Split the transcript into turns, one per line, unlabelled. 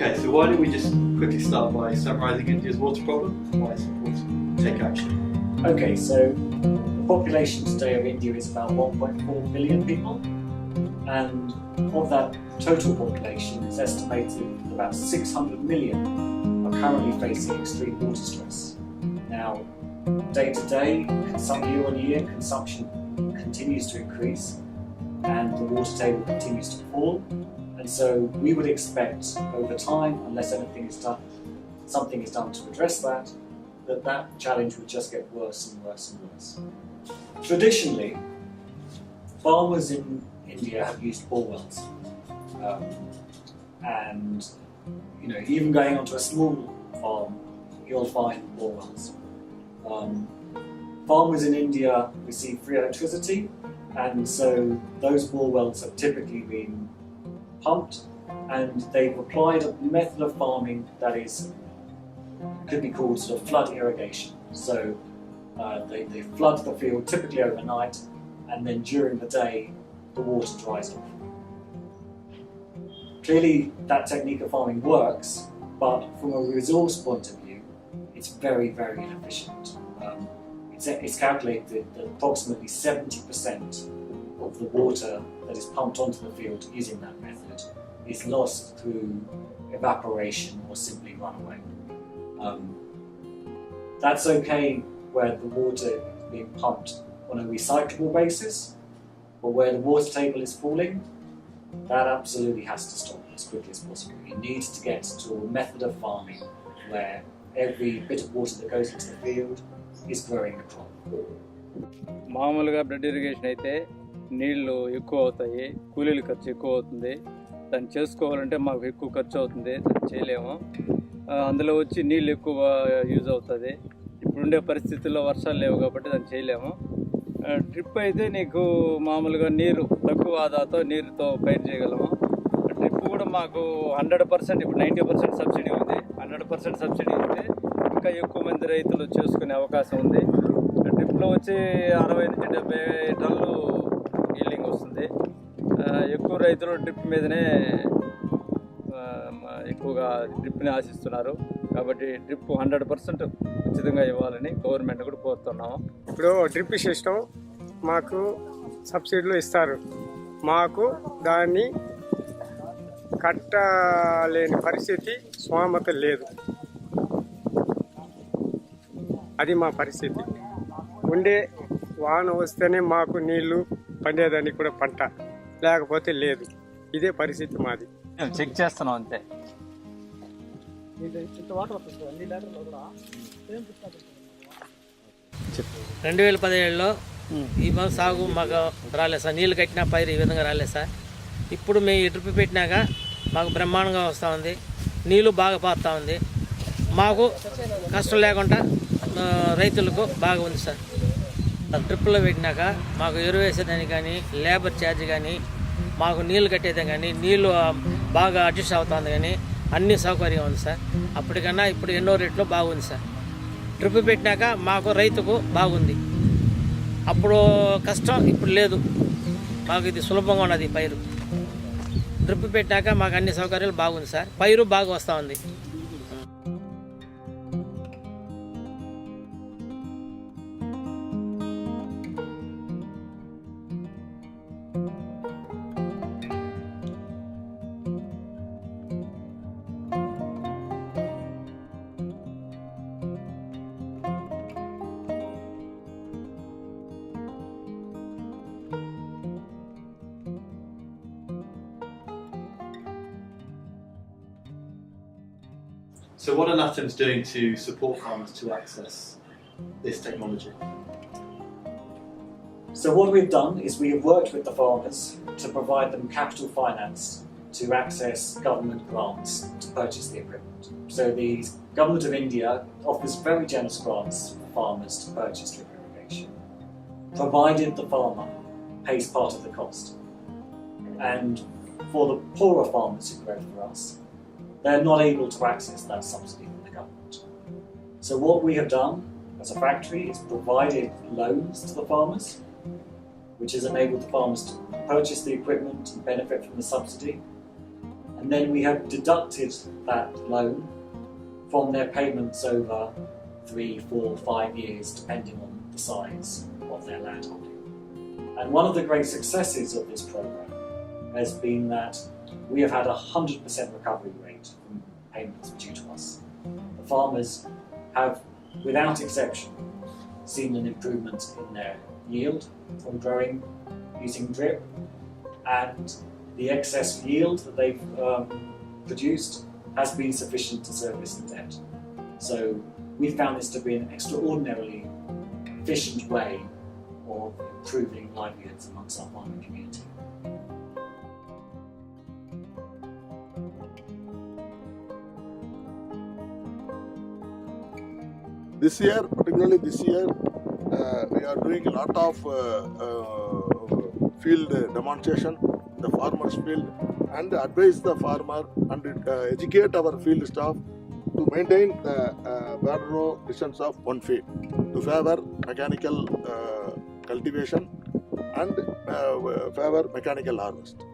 Okay, so why don't we just quickly start by summarising India's water problem, why it's important to take action.
Okay, so the population today of India is about 1.4 billion people, and of that total population, it's estimated that about 600 million are currently facing extreme water stress. Now, day to day, year on year, consumption continues to increase and the water table continues to fall. And so we would expect over time, unless something is done to address that challenge would just get worse and worse and worse. Traditionally, farmers in India have used bore wells. And even going onto a small farm, you'll find bore wells. Farmers in India receive free electricity, and so those bore wells have typically been pumped, and they've applied a method of farming that could be called sort of flood irrigation. So they flood the field typically overnight, and then during the day the water dries off. Clearly that technique of farming works, but from a resource point of view it's very, very inefficient. It's calculated that approximately 70% of the water that is pumped onto the field using that method is lost through evaporation or simply run away. That's okay where the water is being pumped on a recyclable basis, but where the water table is falling, that absolutely has to stop as quickly as possible. You need to get to a method of farming where every bit of water that goes into the field is growing a crop.
మామూలుగా drip irrigation అయితే నీళ్లు ఎక్కువ అవుతాయి, కూలీల ఖర్చు ఎక్కువ అవుతుంది. దాన్ని చేసుకోవాలంటే మాకు ఎక్కువ ఖర్చు అవుతుంది, దాన్ని చేయలేము. అందులో వచ్చి నీళ్ళు ఎక్కువ యూజ్ అవుతుంది. ఇప్పుడుండే పరిస్థితుల్లో వర్షాలు లేవు కాబట్టి దాన్ని చేయలేము. డ్రిప్ అయితే నీకు మామూలుగా నీరు తక్కువ ఆదాతో నీరుతో పైరు చేయగలము. డ్రిప్ కూడా మాకు 100%, ఇప్పుడు 90% సబ్సిడీ ఉంది. 100% సబ్సిడీ ఉంది. ఇంకా ఎక్కువ మంది రైతులు చేసుకునే అవకాశం ఉంది. డ్రిప్లో వచ్చి 60 నుంచి 70 టన్నులు ఈల్డింగ్ వస్తుంది. ఎక్కువ రైతులు డ్రిప్ మీదనే ఎక్కువగా డ్రిప్ని ఆశిస్తున్నారు. కాబట్టి డ్రిప్ 100% ఉచితంగా ఇవ్వాలని గవర్నమెంట్ కూడా కోరుతున్నాము.
ఇప్పుడు డ్రిప్ సిస్టమ్ మాకు సబ్సిడీలో ఇస్తారు. మాకు దాన్ని కట్టలేని పరిస్థితి, స్వామత లేదు. అది మా పరిస్థితి. ఉండే వాన వస్తేనే మాకు నీళ్లు పండేదానికి కూడా పంట, లేకపోతే లేదు. ఇదే పరిస్థితి మాది.
చెక్ చేస్తున్నాం అంతే.
2017లో ఈ సాగు మాకు రాలేదు సార్. నీళ్ళు కట్టినా పైరు ఈ విధంగా రాలేదు సార్. ఇప్పుడు మేము ఈ డ్రిప్ పెట్టినాక మాకు బ్రహ్మాండంగా వస్తూ ఉంది, నీళ్ళు బాగా పారుతూ ఉంది. మాకు కష్టం లేకుండా రైతులకు బాగా ఉంది సార్. డ్రిప్లో పెట్టినాక మాకు ఎరువు వేసేదానికి కానీ, లేబర్ ఛార్జ్ కానీ, మాకు నీళ్ళు కట్టేదాన్ని కానీ, నీళ్ళు బాగా అడ్జస్ట్ అవుతుంది కానీ అన్ని సౌకర్యం ఉంది సార్. అప్పటికన్నా ఇప్పుడు ఎన్నో రేట్లో బాగుంది సార్. డ్రిప్ పెట్టినాక మాకు రైతుకు బాగుంది. అప్పుడు కష్టం, ఇప్పుడు లేదు. మాకు ఇది సులభంగా ఉన్నది పైరు. డ్రిప్ పెట్టినాక మాకు అన్ని సౌకర్యాలు బాగుంది సార్. పైరు బాగా వస్తూ ఉంది.
So what are NATAM's doing to support farmers to access this technology?
So what we've done is we have worked with the farmers to provide them capital finance to access government grants to purchase the equipment. So the Government of India offers very generous grants for farmers to purchase drip irrigation, provided the farmer pays part of the cost. And for the poorer farmers who grow for us, they're not able to access that subsidy from the government. So what we have done as a factory is provided loans to the farmers, which has enabled the farmers to purchase the equipment and benefit from the subsidy. and then we have deducted that loan from their payments over 3, 4, 5 years, depending on the size of their landholding. And one of the great successes of this program has been that we have had a 100% recovery rate from payments due to us. The farmers have, without exception, seen an improvement in their yield from growing using drip, and the excess yield that they've produced has been sufficient to service the debt. So we found this to be an extraordinarily efficient way of improving livelihoods amongst our farming community.
This year, particularly this year, we are doing a lot of field demonstration, the farmer's field, and advise the farmer and educate our field staff to maintain the border row distance of 1 feet to favor mechanical cultivation and favor mechanical harvest.